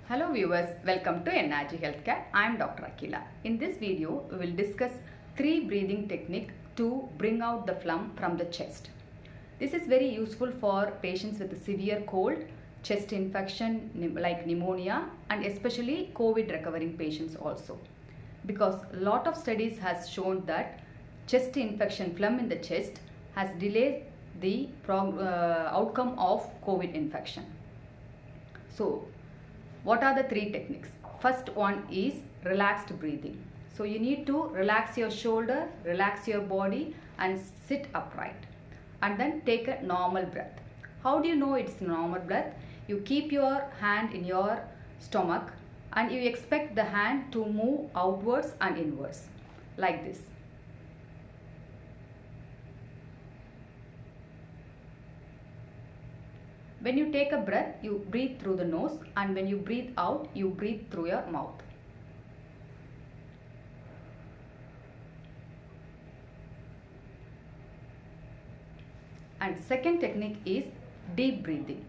Hello viewers, welcome to NRG Healthcare. I am Dr. Akila. In this video, we will discuss 3 breathing techniques to bring out the phlegm from the chest. This is very useful for patients with a severe cold, chest infection like pneumonia, and especially COVID recovering patients also. Because a lot of studies has shown that chest infection, phlegm in the chest, has delayed the outcome of COVID infection. So, what are the 3 techniques? First one is relaxed breathing. So you need to relax your shoulder, relax your body and sit upright. And then take a normal breath. How do you know it's normal breath? You keep your hand in your stomach and you expect the hand to move outwards and inwards like this. When you take a breath, you breathe through the nose, and when you breathe out, you breathe through your mouth. And second technique is deep breathing,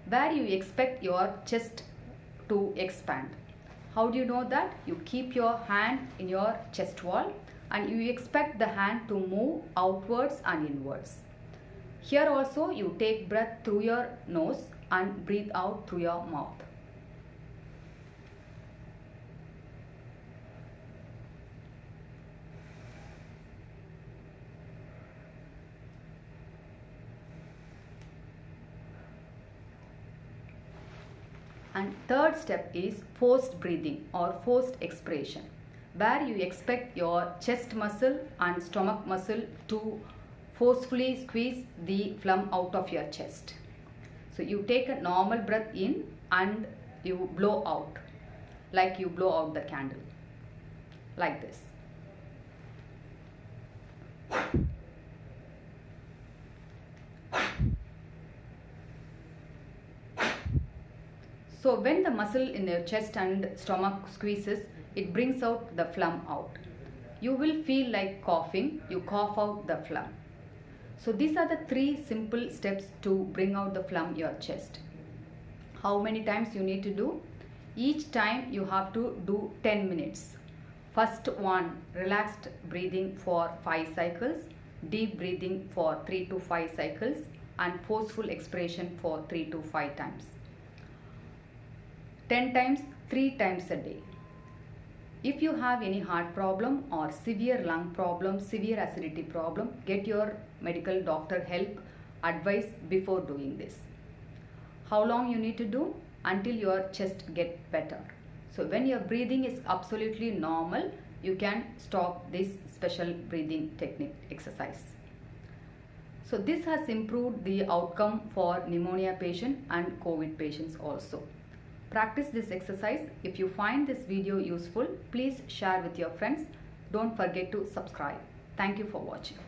where you expect your chest to expand. How do you know that? You keep your hand in your chest wall and you expect the hand to move outwards and inwards. Here also you take breath through your nose and breathe out through your mouth. And third step is forced breathing or forced expiration, where you expect your chest muscle and stomach muscle to forcefully squeeze the phlegm out of your chest. So you take a normal breath in and you blow out, like you blow out the candle, like this. So when the muscle in your chest and stomach squeezes, it brings out the phlegm out. You will feel like coughing, you cough out the phlegm. So these are the 3 simple steps to bring out the phlegm in your chest. How many times you need to do? Each time you have to do 10 minutes. First one, relaxed breathing for 5 cycles, deep breathing for 3 to 5 cycles, and forceful expiration for 3 to 5 times. 10 times, 3 times a day. If you have any heart problem or severe lung problem, severe acidity problem, get your medical doctor help, advice before doing this. How long you need to do? Until your chest get better. So when your breathing is absolutely normal, you can stop this special breathing technique exercise. So this has improved the outcome for pneumonia patient and COVID patients also. Practice this exercise. If you find this video useful, please share with your friends. Don't forget to subscribe. Thank you for watching.